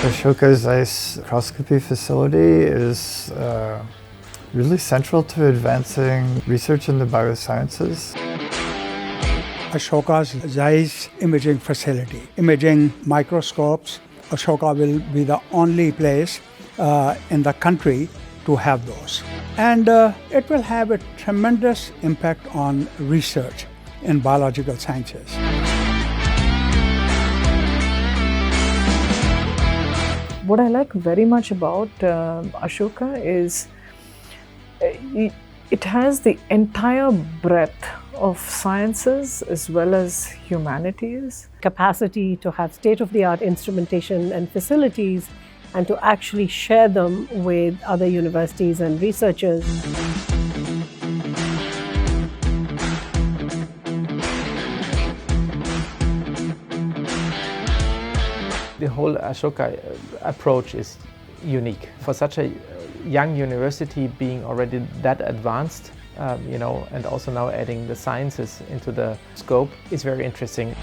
Ashoka-ZEISS Microscopy Facility is really central to advancing research in the biosciences. Ashoka-ZEISS Imaging Facility. Imaging microscopes. Ashoka will be the only place in the country to have those. And it will have a tremendous impact on research in biological sciences. What I like very much about Ashoka is it has the entire breadth of sciences as well as humanities. Capacity to have state-of-the-art instrumentation and facilities and to actually share them with other universities and researchers. The whole Ashoka approach is unique. For such a young university being already that advanced, and also now adding the sciences into the scope is very interesting.